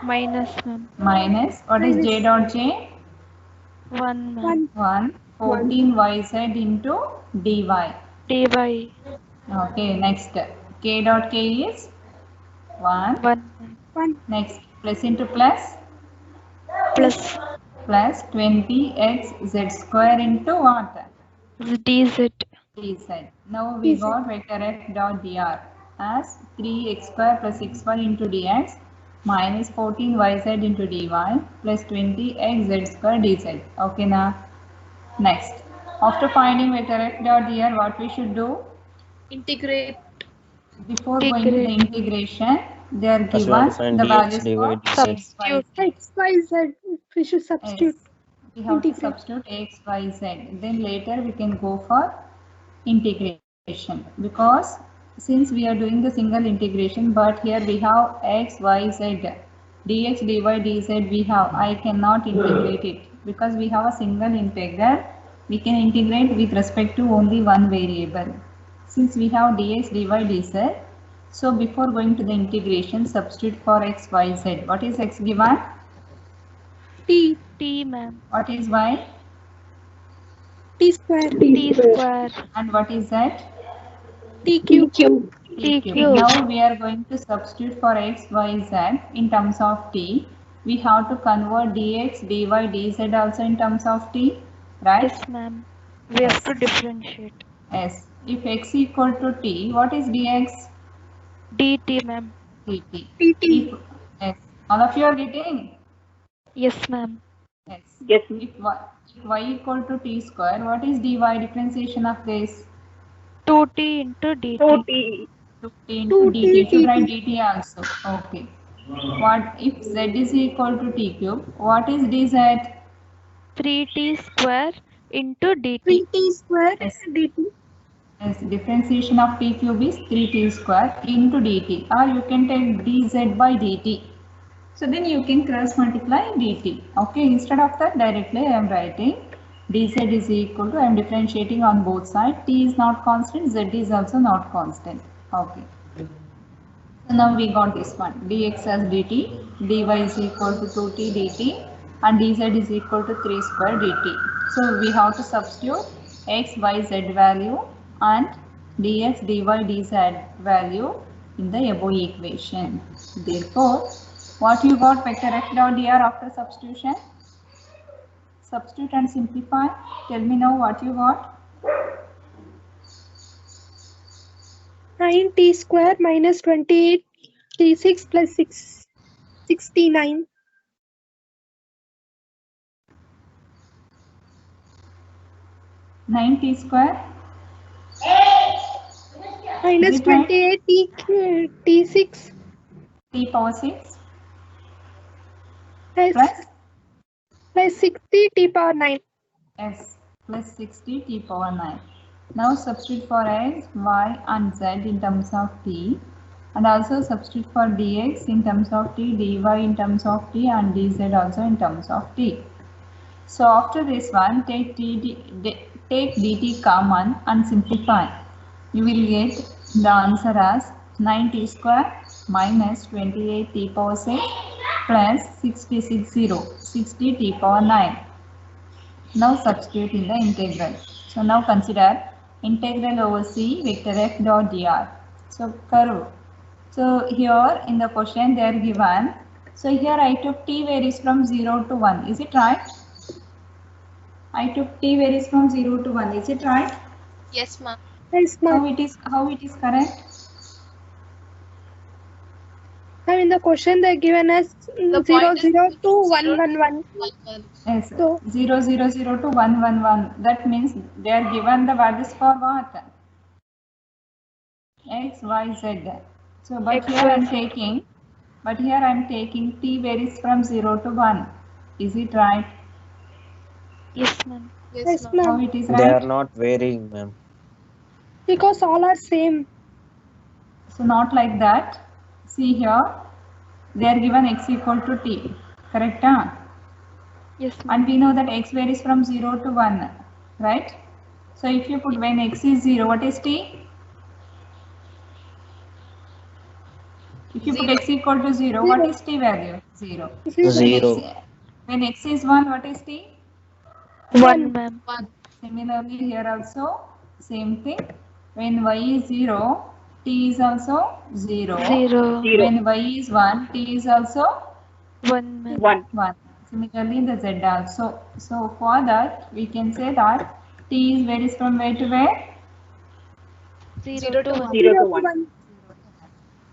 Minus, ma'am. Minus, what is j dot j? 1, ma'am. 1. 14yz into dy. Dy. Okay, next k dot k is 1. 1, ma'am. Next, plus into plus, Plus plus 20x z square into what? dz. Dz. Now we got vector f dot dr as 3x square plus 6y into dx minus 14yz into dy plus 20x z square dz. Okay, now next. After finding vector f dot dr, what we should do? Integrate. Before going to the Integrate. integration, they are First we have to given find the dx, values dy, for dz. x, y, Substitute. z. X, Y, Z. We should substitute. Yes, we have to substitute x, y, z. Then later we can go for integration because since we are doing the single integration, but here we have x, y, z, dx, dy, dz we have. I cannot integrate it because we have a single integral. We can integrate with respect to only one variable. Since we have dx, dy, dz, so before going to the integration, substitute for x, y, z. What is x given? T. T, ma'am. What is y? T square. T square. And what is that? T cube. T cube. cube. Now we are going to substitute for x, y, z in terms of t. We have to convert dx, dy, dz also in terms of t, right? Yes, ma'am. We have to differentiate. Yes. If x equal to t, what is dx? dt, ma'am. dt. Dt. Yes. All of you are getting? Yes, ma'am. Yes. If y equal to t square, what is dy differentiation of this? 2t into dt. 2t into dt. You should write dt also. Okay. What if z is equal to t cube? What is dz? 3t square into dt. 3t square Yes. dt. Yes, differentiation of t cube is 3t square into dt, or you can take dz by dt. So then you can cross multiply dt. Okay, instead of that directly I am writing dz is equal to, I am differentiating on both sides. T is not constant, z is also not constant. Okay. So now we got this one, dx as dt, dy is equal to 2t dt and dz is equal to 3 square dt. So we have to substitute x, y, z value and dx, dy, dz value in the above equation. Therefore, what you got vector f dot dr after substitution? Substitute and simplify. Tell me now what you got. 9t square minus 28 t6 plus 69 9t square minus 28 t6 t power 6 plus plus 60 t power 9. s plus 60 t power 9. Now substitute for x, y and z in terms of t, and also substitute for dx in terms of t, dy in terms of t and dz also in terms of t. So after this one, take dt common and simplify. You will get the answer as 9t square minus 28t power 6 plus 60 t power 9. Now substitute in the integral. So now consider integral over c vector f dot dr. So curve. So here in the question they are given. So here I took t varies from 0 to 1. Is it right? I took t varies from 0 to 1. Is it right? Yes, ma'am. Yes, ma'am. How it is correct? Now in the question they are given as 0 0 to 1 1 1. Yes. So 0 0 0 to 1 1 1. That means they are given the values for what? X, Y, Z. So but here I am taking t varies from 0 to 1. Is it right? Yes, ma'am. yes, How ma'am. it is They right? are not varying, ma'am. Because all are same. So not like that. See here, they are given x equal to t. Correct? Huh? Yes, ma'am. And we know that x varies from 0 to 1. Right? So if you put when x is 0, what is t? If you put Zero. x equal to 0, what is t value? 0. Zero. When x is 1, what is t? 1, ma'am. 1. Similarly, here also same thing. When y is 0, t is also 0. 0. When y is 1, t is also 1, ma'am. 1. Similarly, the z also. So for that, we can say that t is varies from where to where? 0 to 1. 0 to 1.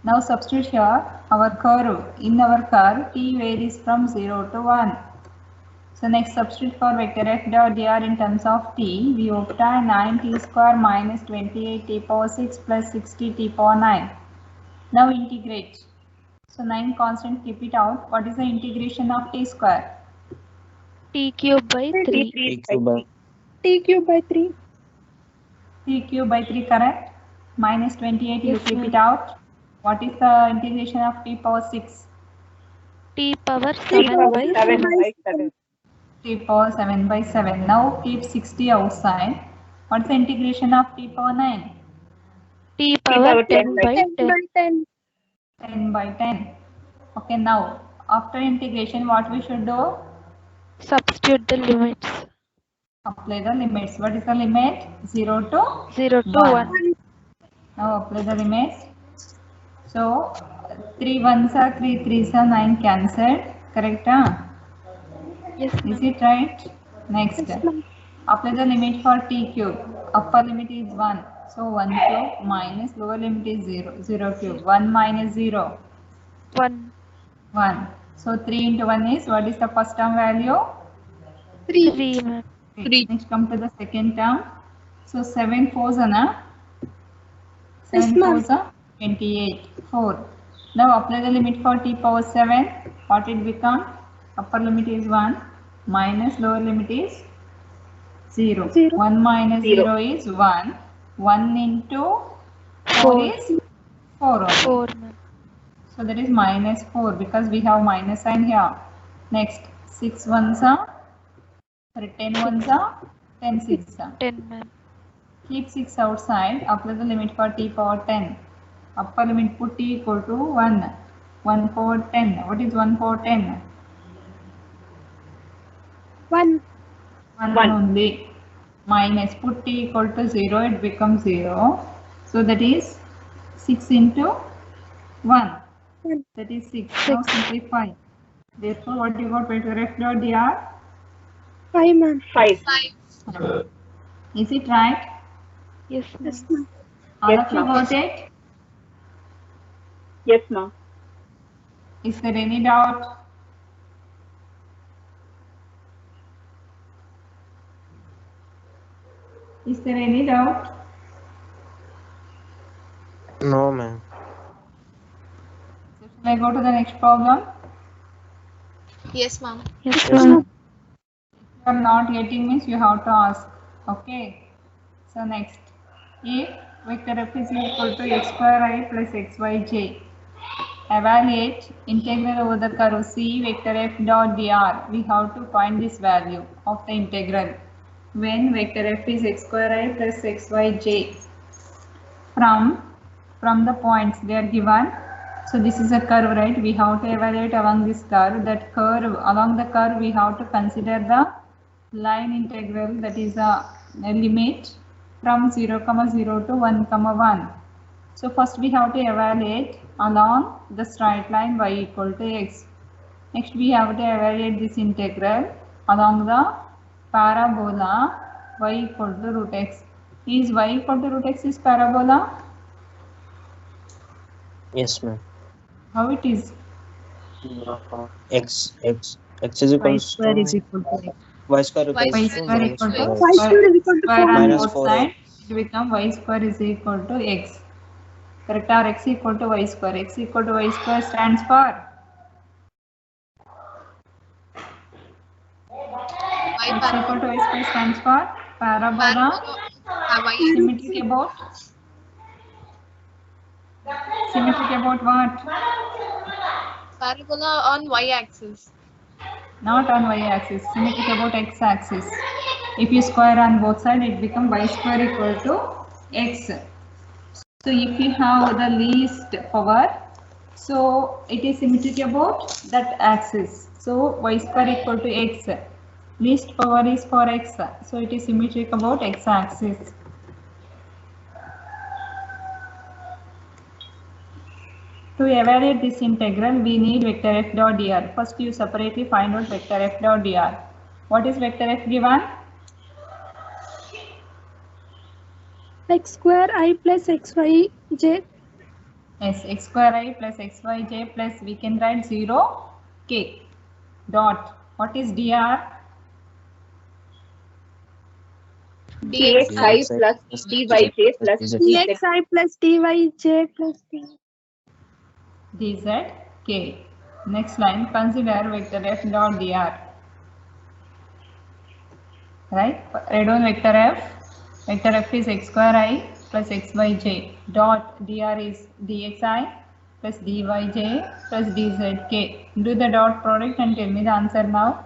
Now substitute here our curve. In our curve, t varies from 0 to 1. So next substitute for vector f dot dr in terms of t. We obtain 9t square minus 28t power 6 plus 60t power 9. Now integrate. So 9 constant, keep it out. What is the integration of t square? T cube by 3. T cube by 3. t cube by 3, correct? Minus 28, you Yes, keep ma'am. it out. What is the integration of t power 6? T power 7 by 7. t power 7 by 7. Now keep 60 outside. What's the integration of t power 9? T power 10 by 10 10. by 10. 10 by 10. Okay, now after integration, what we should do? Substitute the limits. Apply the limits. What is the limit? 0 to 0 to 1. 1. Now apply the limits. So 3 1s are 3 3s are 9 cancelled. Correct? Yes, Is ma'am. it right? Next. Yes, ma'am. Apply the limit for t cube. Upper limit is 1. So 1 cube minus lower limit is 0. 0 cube. 1 minus 0. 1. 1. So 3 into 1 is, what is the first term value? 3. 3, ma'am. 3. Next come to the second term. So 7 4s are na? 7 Yes, ma'am. 4s are 28. 4. Now apply the limit for t power 7. What it become? Upper limit is 1 minus lower limit is 0. 0. 1 minus 0 is 1. 1 into 4 4. is 4 only. 4, ma'am. So that is minus 4 because we have minus sign here. Next 6 ones are, sorry, 10 ones are, 10 6 are. 10, ma'am. Keep 6 outside. Apply the limit for t power 10. Upper limit put t equal to 1. 1 power 10. What is 1 power 10? 1. 1 only. Minus put t equal to 0. It becomes 0. So that is 6 into 1. 1. That is 6. Now simplify. Therefore, what you got? Vector f dot dr. 5, ma'am. 5. Is it right? Yes, ma'am. Yes, ma'am. All of you got it? Yes, ma'am. Is there any doubt? Is there any doubt? No, ma'am. So shall I go to the next problem? Yes, ma'am. Yes, Yes, ma'am. If you are not getting means you have to ask. Okay. So next, if vector f is equal to x square I plus xyj, evaluate integral over the curve C vector f dot dr. We have to find this value of the integral when vector f is x square I plus xyj from the points they are given. So this is a curve, right? We have to evaluate along this curve. That curve, along the curve, we have to consider the line integral, that is a limit from 0, 0 to 1, 1. So first we have to evaluate along the straight line y equal to x. Next we have to evaluate this integral along the parabola y equal to root x. Is y equal to root x is parabola? Yes, ma'am. How it is? X is equal to is equal to x. y square Y Y equals to square minus equal to 4x. Y square is equal to square 4. on Minus both 4x. sides, it become y square is equal to x. Correct, or x equal to y square. X equal to y square stands for Y x equal to y square stands for parabola. Y Symmetric about what? parabola on y axis. Not on y axis. Symmetric about x axis. If you square on both sides, it becomes y square equal to x. So if you have the least power, So it is symmetric about that axis. So y square equal to x. Least power is for x. So it is symmetric about x axis. To evaluate this integral, we need vector f dot dr. First, you separately find out vector f dot dr. What is vector f given? X square I plus XY J. Yes, x square I plus xyj plus we can write 0 k dot. What is dr? dxi plus dyj plus dz. DXI plus DYJ plus D. dz k. Next line, consider vector f dot dr. Right? Write down vector f. Vector f is x square I plus xyj dot dr is dxi plus dyj plus dzk. Do the dot product and tell me the answer now.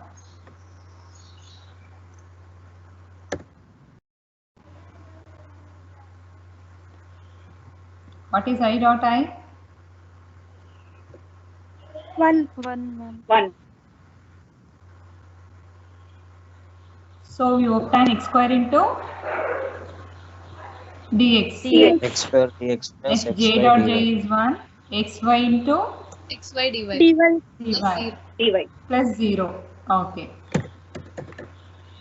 What is I dot I? 1. 1. So you obtain x square into dx. X square dx plus F x j by dot j dy. is 1. xy into xy dy. DY. Plus dy dy. plus 0. Okay.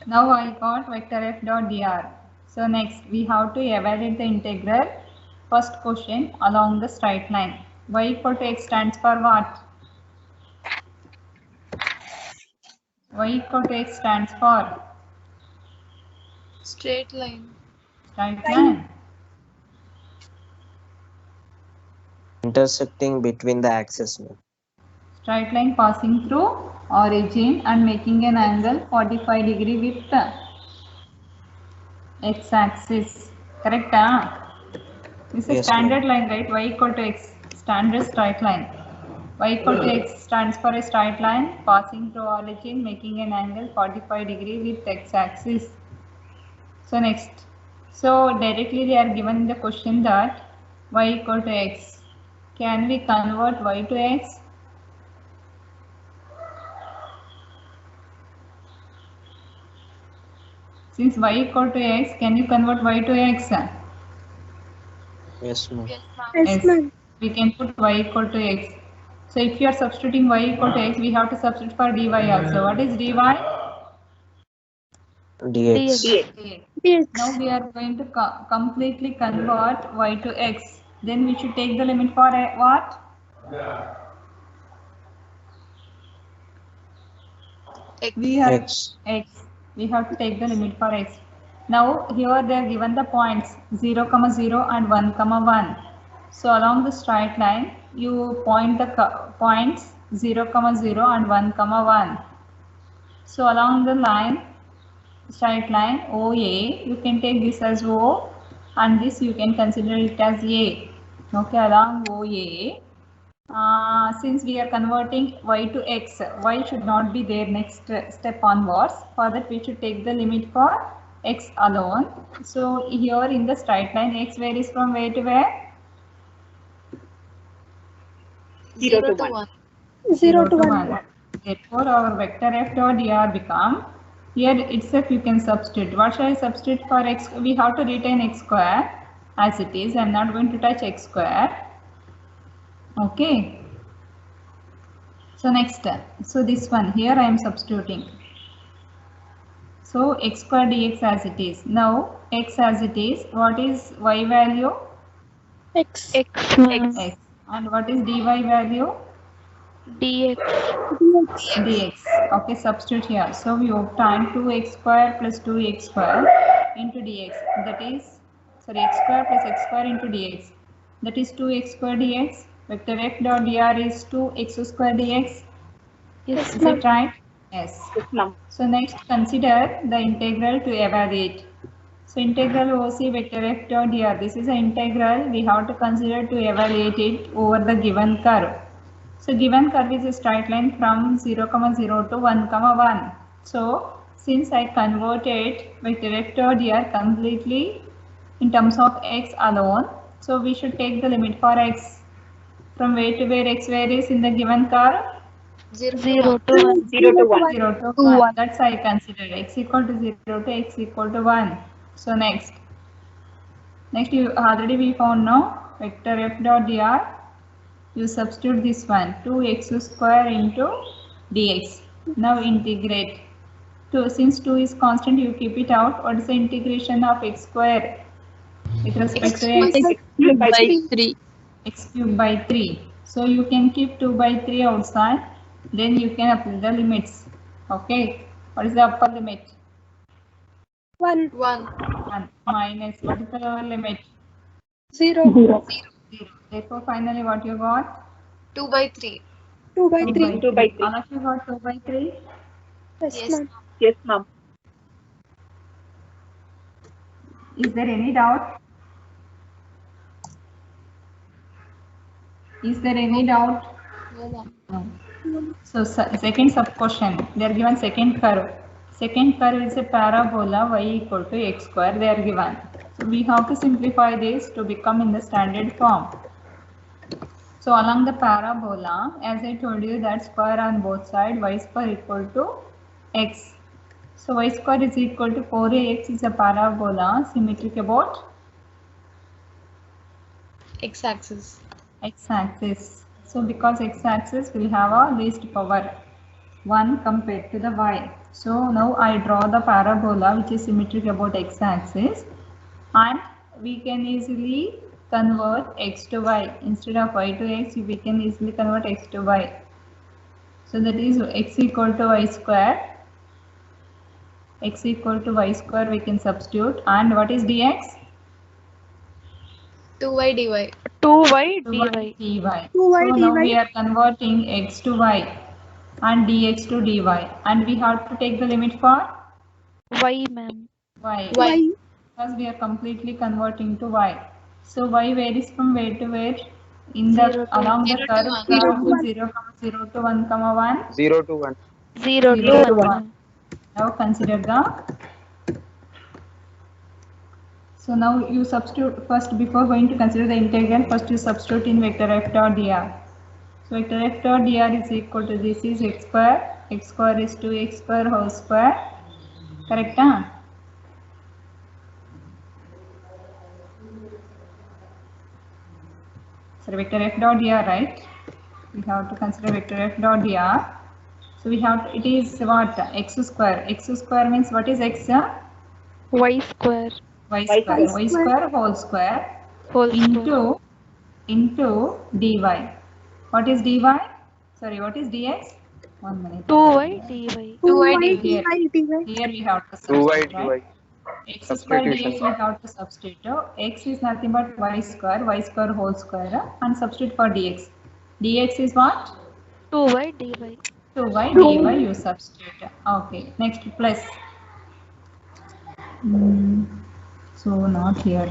Now I got vector f dot dr. So next we have to evaluate the integral. First question along the straight line. Y equal to x stands for what? Y equal to x stands for Straight line. straight line. Intersecting between the axes. No? Straight line passing through origin and making an angle 45 degree with the x axis. Correct? This is Yes, standard line, right? Y equal to x, standard straight line. Y equal to x stands for a straight line passing through origin, making an angle 45 degree with x axis. So next, so directly they are given in the question that y equal to x. Can we convert y to x? Since y equal to x, can you convert y to x? Yes, ma'am. Yes, ma'am. Yes, ma'am. We can put y equal to x. So if you are substituting y equal to x, we have to substitute for dy also. What is dy? Dx. dx. DX. Now we are going to completely convert y to x. Then we should take the limit for what? We have X. x. We have to take the limit for x. Now here they are given the points 0, 0 and 1, 1. So along the straight line, you point the points 0, 0 and 1, 1. So along the line, straight line OA, you can take this as O and this you can consider it as A. Okay, along OA, since we are converting y to x, y should not be there next step onwards. For that we should take the limit for x alone. So here in the straight line, x varies from where to where? 0 to 1. 0 to 1. Therefore, our vector f dot dr become, here itself you can substitute. What shall I substitute for x? We have to retain x square as it is. I am not going to touch x square. Okay. So next, so this one here I am substituting. So x square dx as it is. Now x as it is. What is y value? X. X. X. And what is dy value? DX. DX. Dx. Okay, substitute here. So we obtain 2x square plus 2x square into dx. That is, sorry, x square plus x square into dx. That is 2x square dx. Vector f dot dr is 2x square dx. Yes, Is ma'am. it right? Yes. Yes, ma'am. So next, consider the integral to evaluate. So integral OC vector f dot dr. This is an integral we have to consider to evaluate it over the given curve. So given curve is a straight line from 0, 0 to 1, 1. So since I converted vector f dot dr completely in terms of x alone, so we should take the limit for x. From where to where x varies in the given curve? 0 to 0 1. to 1. 0 to 1. 0 to 1. 1. That's I consider x equal to 0 to x equal to 1. So next you already we found now vector f dot dr. You substitute this one 2x square into dx. Now integrate. Since 2 is constant, you keep it out. What is the integration of x square with respect to x? X cubed by 3. X cubed by 3. So you can keep 2 by 3 outside. Then you can apply the limits. Okay. What is the upper limit? 1. 1. 1 minus. What is the lower limit? 0. 0. Therefore, finally, what you got? 2 by 3. 2 by 2 3. by 2 by 3. All of you got 2 by 3? Yes, Yes. ma'am. Yes, ma'am. Is there any doubt? Is there any doubt? No, ma'am. No. So second sub question, they are given second curve. Second curve is a parabola y equal to x square. They are given. So we have to simplify this to become in the standard form. So along the parabola, as I told you, that square on both sides, y square equal to x. So y square is equal to 4ax is a parabola symmetric about X-axis. x-axis. So because x-axis will have a least power 1 compared to the y. So now I draw the parabola which is symmetric about x-axis, and we can easily convert x to y. Instead of y to x, we can easily convert x to y. So that is x equal to y square. X equal to y square we can substitute. And what is dx? 2y dy. 2y 2y dy. dy. 2y So now dy. we are converting x to y and dx to dy, and we have to take the limit for Y, ma'am. y, Y. because we are completely converting to y. So y varies from where to where? In the 0 to along the 0 to curve 1. from 0, 0 to 1, 1. 0 to 1. 0 0 to to 1. 1. Now consider the. So now you substitute first, before going to consider the integral, first you substitute in vector f dot dr. So vector f dot dr is equal to, this is x square is 2x square whole square. Correct? Huh? So vector f dot dr, right? We have to consider vector f dot dr. So we have to, it is what? X square. X square means what is x? Y square. Y Y square. square. Y square whole square Whole square. into dy. What is dy? Sorry, what is dx? 1 minute. 2y dy. 2y Here. dy. Here we have to 2y substitute, right? dy. X square dx Substitution. we have to substitute. X is nothing but y square whole square, and substitute for dx. Dx is what? 2y dy. 2y dy you substitute. Okay, next plus. So not here.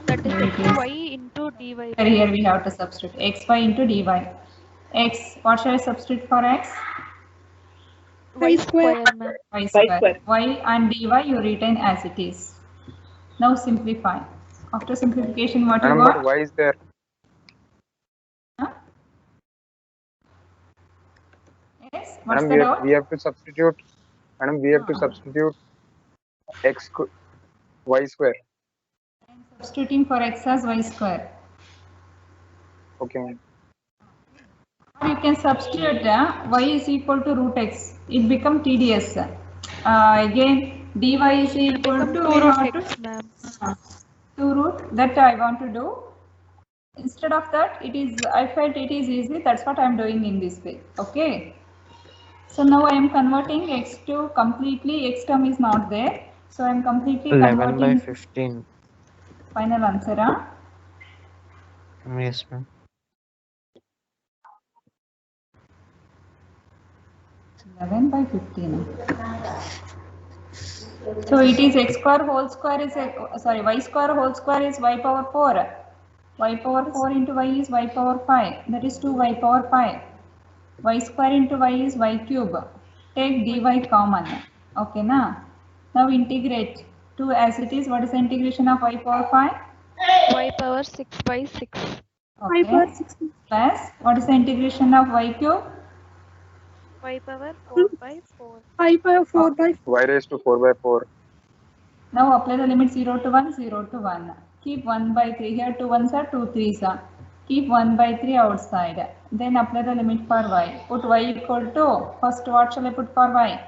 That is Here it is. xy into dy. Here we have to substitute xy into dy. X, what shall I substitute for x? Y square, ma'am. Y square. square. Y and dy you retain as it is. Now simplify. After simplification, what you Madam, but got? why is there? Huh? Yes, what's Madam, the doubt? we have to substitute. Madam, we have to substitute y square. Substituting for x as y square. Okay, ma'am. Or you can substitute y is equal to root x. It becomes tedious. Again, dy is equal to, 2 we root have to x, ma'am. 2 root, that I want to do. Instead of that, I felt it is easy, that's what I am doing in this way. Okay. So now I am converting x to completely, x term is not there. So I am completely 11 by converting. 15. Final answer, huh? Yes, ma'am. 11 by 15. So it is x square whole square is y square whole square is y power 4. Y power 4 into y is y power 5. That is 2y power 5. Y square into y is y cube. Take dy common. Okay, na? Now integrate 2 as it is. What is the integration of y power 5? Y power 6 by 6. 5 power Okay. 16. Plus, what is the integration of y cube? 5 power 4 by 4. 5 power 4 by Y raised to 4 by 4. Now apply the limit 0 to 1, 0 to 1. Keep 1 by 3. Here 2 ones are 2 threes are. Keep 1 by 3 outside. Then apply the limit for y. Put y equal to, first what shall I put for y?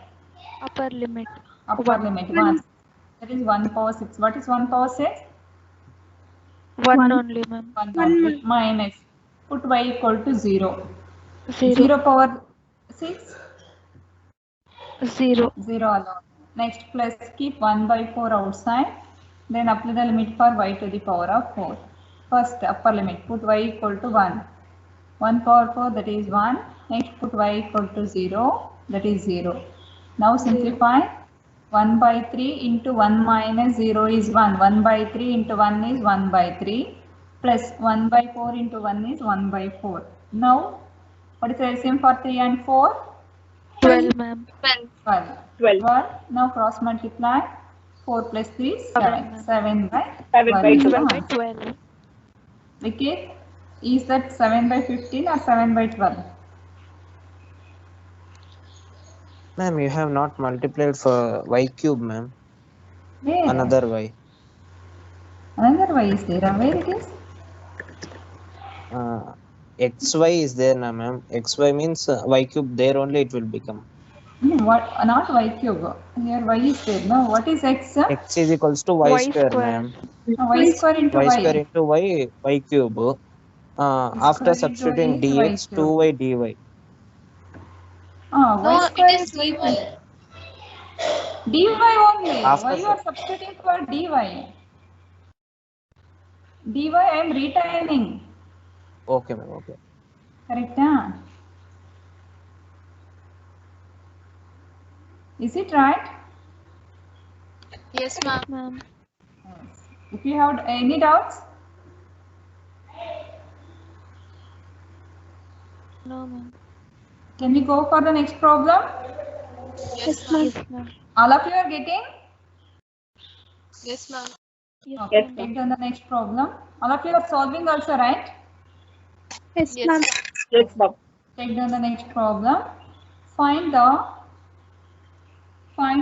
Upper limit. Upper 1. limit 1. That is 1 power 6. What is 1 power 6? 1 only, ma'am. 1 1 only. Minus. Put y equal to 0. 0. 0 power 6? 0. 0 alone. Next plus keep 1 by 4 outside. Then apply the limit for y to the power of 4. First upper limit, put y equal to 1. 1 power 4, that is 1. Next put y equal to 0, that is 0. Now simplify. 1 by 3 into 1 minus 0 is 1. 1 by 3 into 1 is 1 by 3. Plus 1 by 4 into 1 is 1 by 4. Now, what is the LCM for 3 and 4? 12, ma'am. 12. 12. 12. Now cross multiply. 4 plus 3 is 7. 7 by 7 by 12. 7 by 12. Okay. Is that 7 by 15 or 7 by 12? Ma'am, you have not multiplied for y cube, ma'am. Where? Another y. Another y is there. Where it is? Xy is there now, ma'am. Xy means y cube. There only it will become. What? Not y cube. Here y is there. No. What is x? X is equals to y, Y square, square. ma'am. Y square into Y y. square into y cube. After square into substituting y is y dx, cube. 2y dy. Y No, square it is is y dy. cube. dy only. After Why you are substituting for dy? dy I am retaining. Okay, ma'am. Okay. Correct? Huh? Is it right? Yes, ma'am. Ma'am. Yes. If you have any doubts, No, ma'am. can we go for the next problem? Yes, ma'am. Yes, ma'am. All of you are getting? Yes, ma'am. Yes, Okay, Yes, take down the next problem. All of you are solving also, right? Yes, Yes. ma'am. Yes, ma'am. Take down the next problem. Find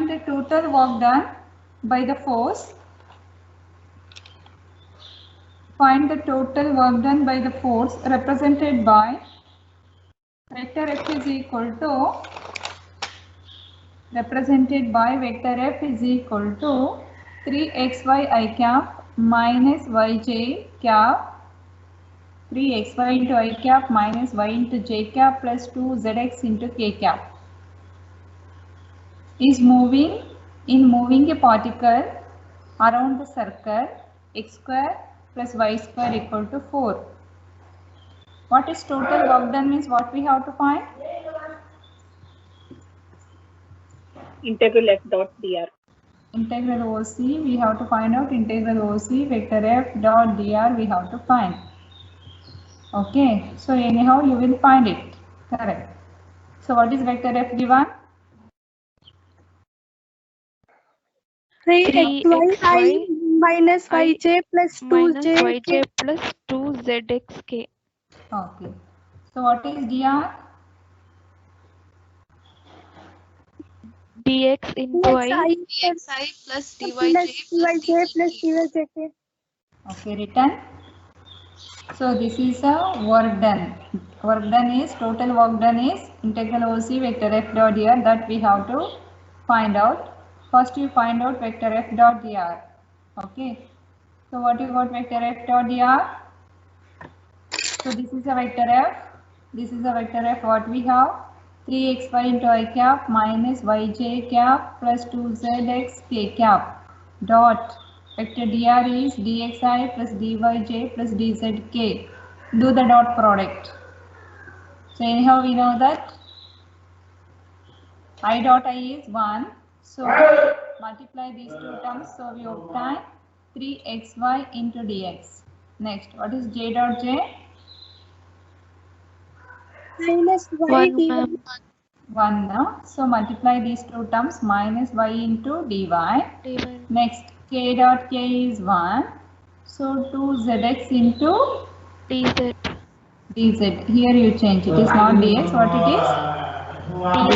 the total work done by the force. Find the total work done by the force represented by vector F is equal to vector F is equal to 3xy I cap minus yj cap 3xy into I cap minus y into j cap plus 2zx into k cap is moving a particle around the circle x square plus y square equal to 4. What is total work done means what we have to find? Integral f dot dr. Integral OC we have to find out. Integral OC vector f dot dr we have to find. Okay, so anyhow you will find it. Correct. So what is vector f given? 3xy minus yj plus Minus 2j yj plus 2zxk. Okay. So what is dr? dx into I. dxi plus dyj plus plus dyj plus dzk. dyjk. Okay, written. So this is a work done. Work done is total work done is integral OC vector f dot dr that we have to find out. First you find out vector f dot dr. Okay. So what you got vector f dot dr? So this is a vector f. This is a vector f. What we have? 3xy into I cap minus yj cap plus 2zx k cap dot vector dr is dxi plus dyj plus dzk. Do the dot product. So anyhow we know that I dot I is 1. So multiply these two terms. So we obtain 3xy into dx. Next, what is j dot j? Minus y 1, dy. ma'am. 1 now. So multiply these two terms minus y into dy. dy. Next k dot k is 1. So 2zx into dz. dz. Here you change. It is not dx. What it is?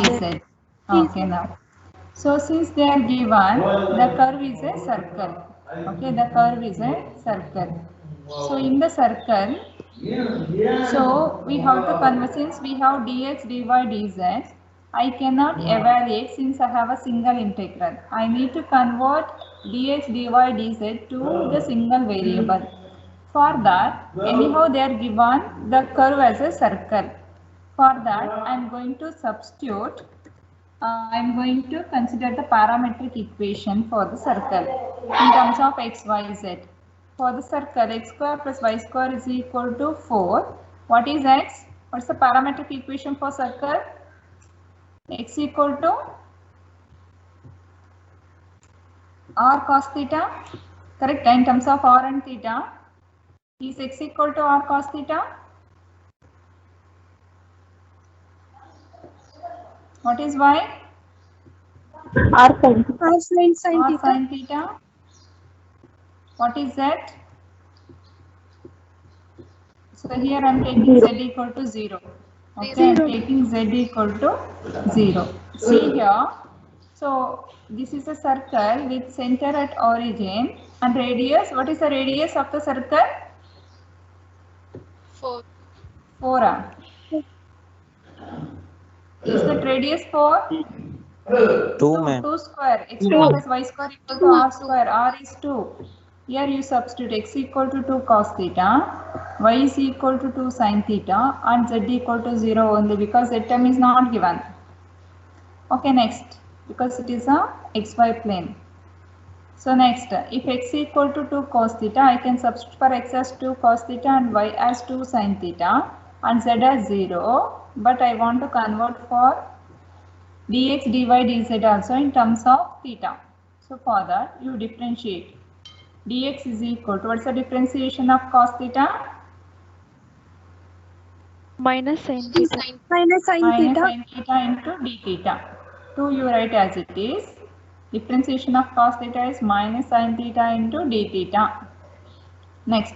Dz. Okay, now. So since they are given, the curve is a circle. Okay, the curve is a circle. So in the circle, so we have to convert, since we have dx, dy, dz. I cannot evaluate since I have a single integral. I need to convert dx, dy, dz to the single variable. For that, anyhow they are given the curve as a circle. For that, I am going to substitute. I am going to consider the parametric equation for the circle in terms of x, y, z. For the circle, x square plus y square is equal to 4. What is x? What's the parametric equation for circle? X equal to r cos theta. Correct? In terms of r and theta, is x equal to r cos theta? What is y? R sin R theta. sin theta. What is z? So here I am taking z equal to 0. Okay, I am taking z equal to 0. See here. So this is a circle with center at origin and radius. What is the radius of the circle? 4. 4. Is that radius 4? 2, ma'am. 2 square. X square plus y square equal to r square. R is 2. Here you substitute x equal to 2 cos theta, y is equal to 2 sin theta, and z equal to 0 only because z term is not given. Okay, next, because it is a xy plane. So next, if x equal to 2 cos theta, I can substitute for x as 2 cos theta and y as 2 sin theta and z as 0. But I want to convert for dx, dy, dz also in terms of theta. So for that, you differentiate. Dx is equal to, what's the differentiation of cos theta? Minus sin theta. Minus sin Minus theta. sin theta into d theta. 2 you write as it is. Differentiation of cos theta is minus sin theta into d theta. Next,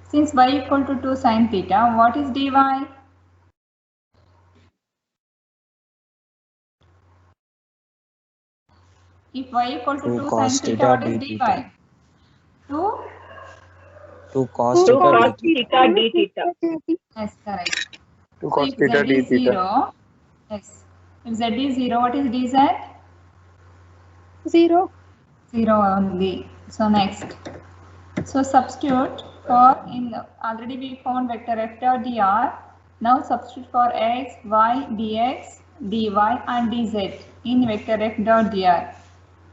since y equal to 2 sin theta, what is dy? If y equal to 2 cos sin theta, theta what is d dy? theta. 2 cos 2 theta cos d theta. theta d theta. Yes, correct. 2 So cos if theta z d is theta. 0, yes. If z is 0, what is dz? 0. 0 only. So next. So substitute for, in already we found vector f dot dr. Now substitute for x, y, dx, dy and dz in vector f dot dr.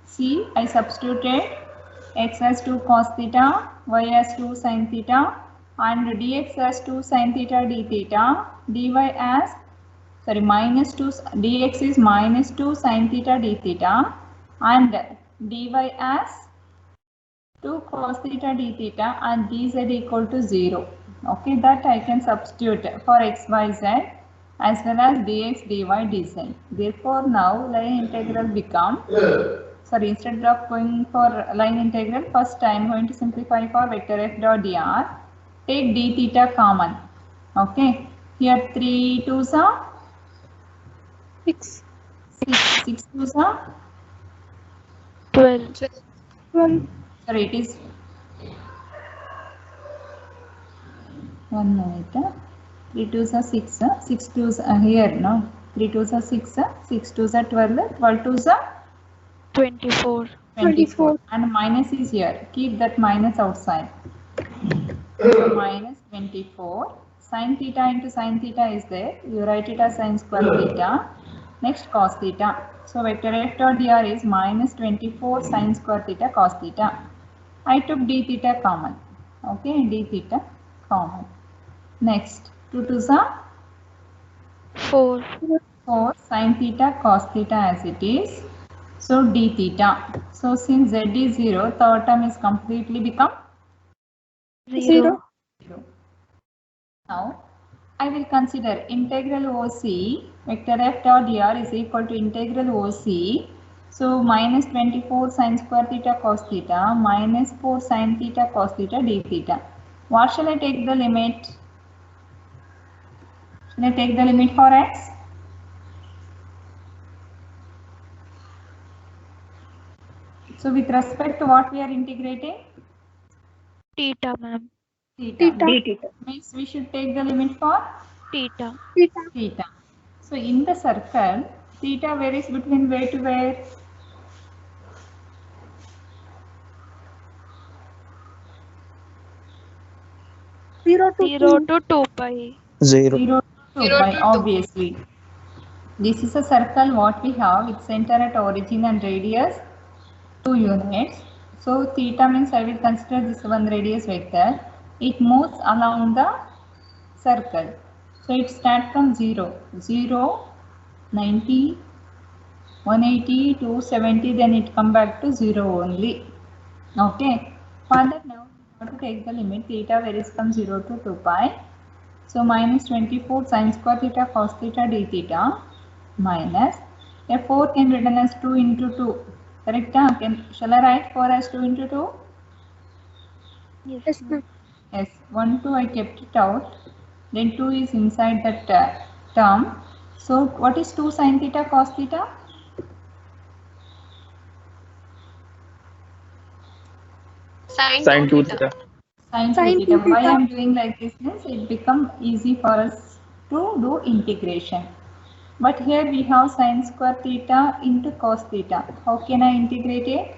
See, I substituted x as 2 cos theta, y as 2 sin theta and dx as 2 sin theta d theta, dy as, sorry, minus 2, dx is minus 2 sin theta d theta and dy as 2 cos theta d theta and dz equal to 0. Okay, that I can substitute for x, y, z as well as dx, dy, dz. Therefore, now line integral become, sorry, instead of going for line integral, first I am going to simplify for vector f dot dr. Take d theta common. Okay, here 3 2s are 6. 6 2s are 12. 12. sorry, it is 1 minute. 3 2s are 6, 6 2s are here, no? 3 2s are 6, 6 2s are 12, 12 2s are 24. 24. And minus is here. Keep that minus outside. So minus 24. Sin theta into sin theta is there. You write it as sin square theta. Next cos theta. So vector f dot dr is minus 24 sin square theta cos theta. I took d theta common. Okay, d theta common. Next, 2 2s are 4. 4 sin theta cos theta as it is. So d theta. So since z is 0, third term is completely become 0. 0. Now I will consider integral OC, vector f dot dr is equal to integral OC. So minus 24 sin square theta cos theta minus 4 sin theta cos theta d theta. What shall I take the limit? Let's take the limit for x. So with respect to what we are integrating? Theta, ma'am. Theta. d theta. Means we should take the limit for Theta. theta. So in the circle, theta varies between where to where? Zero to 0 to 2 pi. 0. 0 to 2 0 pi, to 2. obviously. This is a circle what we have with center at origin and radius 2 units. So theta means I will consider this one radius vector. It moves along the circle. So it starts from 0, 0, 90, 180, 270, then it come back to 0 only. Okay. Further now we have to take the limit theta varies from 0 to 2 pi. So minus 24 sin square theta cos theta d theta minus a 4 can written as 2 into 2. Correct? Shall I write 4 as 2 into 2? Yes, Yes, ma'am. ma'am. Yes, 1, 2 I kept it out. Then 2 is inside that term. So what is 2 sin theta cos theta? Sin 2 theta. Sin 2 Sin theta. 2 Why I theta. am doing like this means it become easy for us to do integration. But here we have sin square theta into cos theta. How can I integrate it?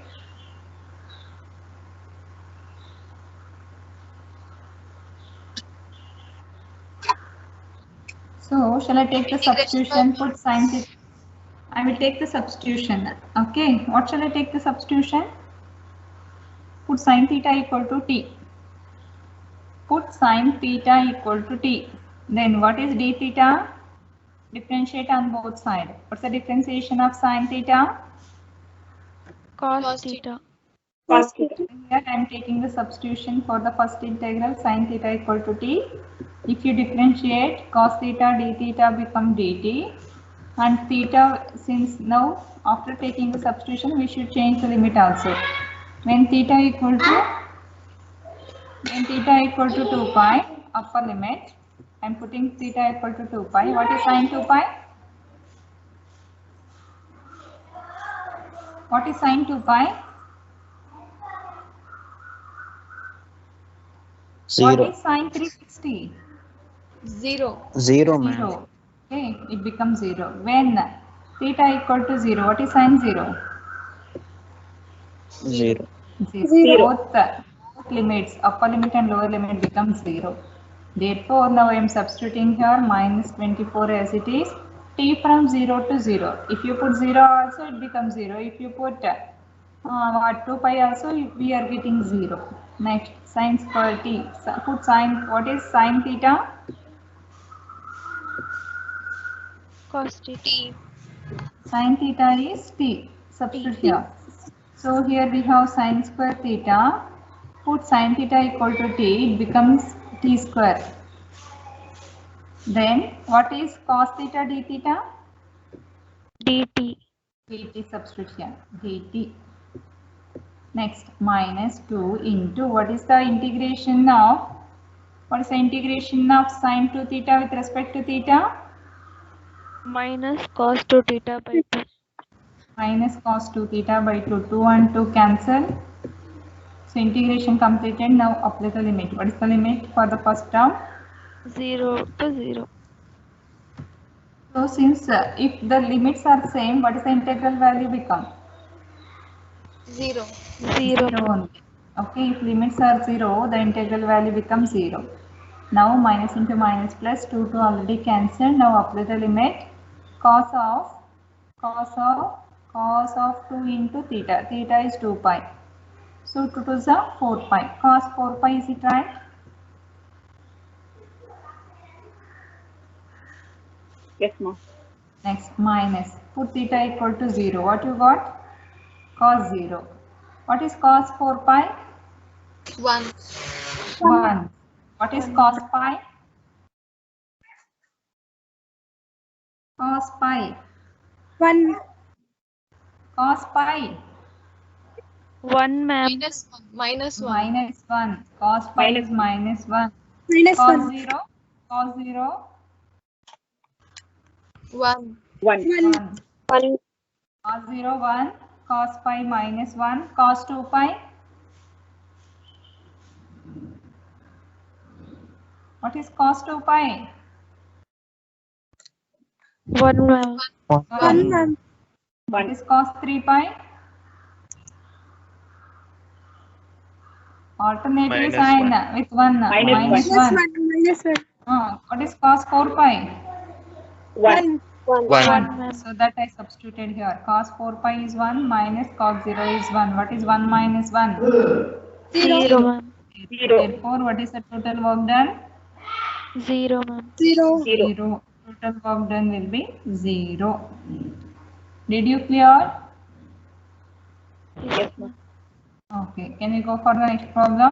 So shall I take the substitution? Put sin theta. I will take the substitution. Okay. What shall I take the substitution? Put sin theta equal to t. Put sin theta equal to t. Then what is d theta? Differentiate on both sides. What's the differentiation of sin theta? Cos Cos theta. Cos theta. Here I am taking the substitution for the first integral sin theta equal to t. If you differentiate cos theta d theta become dt, and theta, since now after taking the substitution we should change the limit also. When theta equal to 2 pi, upper limit, I am putting theta equal to 2 pi. What is sin 2 pi? What is sin 2 pi? What 0. is sin 360? 0. 0, ma'am. 0. Okay, it becomes 0. When theta equal to 0, what is sin 0? 0. Both limits, upper limit and lower limit becomes 0. Therefore, now I am substituting here minus 24 as it is. T from 0 to 0. If you put 0 also, it becomes 0. If you put 2 pi also, we are getting 0. Next, sin square t. Put sin, what is sin theta? Cos theta. Sin theta is t. Substitute here. So here we have sin square theta. Put sin theta equal to t. It becomes t square. Then what is cos theta d theta? dt. dt substitute here. dt. Next minus 2 into what is the integration of? What is the integration of sin 2 theta with respect to theta? Minus cos 2 theta by 2. Minus cos 2 theta by 2. 2 and 2 cancel. So integration completed. Now apply the limit. What is the limit for the first term? 0 to 0. So since if the limits are same, what is the integral value become? 0. 0. Only. Okay, if limits are 0, the integral value becomes 0. Now minus into minus plus 2 to already cancelled. Now apply the limit. Cos of 2 into theta. Theta is 2 pi. So 2 to the 4 pi. Cos 4 pi, is it right? Yes, ma'am. Next minus. Put theta equal to 0. What you got? Cos 0. What is cos 4 pi? 1. 1. What is cos pi? Cos pi. 1. Cos pi. 1, ma'am. Minus 1. Minus 1. Cos pi is minus 1. Minus Cos 1. 0. Cos 0. 1. 1. 1. 1. Cos 0, 1. Cos pi minus 1. Cos 2 pi. What is cos 2 pi? 1, ma'am. 1, ma'am. What is cos 3 pi? Alternative Minus sign with 1. Minus Minus 1. Minus 1. What is cos 4 pi? 1. 1. 1. So that I substituted here. Cos 4 pi is 1 minus cos 0 is 1. What is 1 minus 1? 0, ma'am. 0. Therefore, what is the total work done? 0, ma'am. 0. 0. Total work done will be 0. Did you clear? Yes, ma'am. Okay. Can we go for the next problem?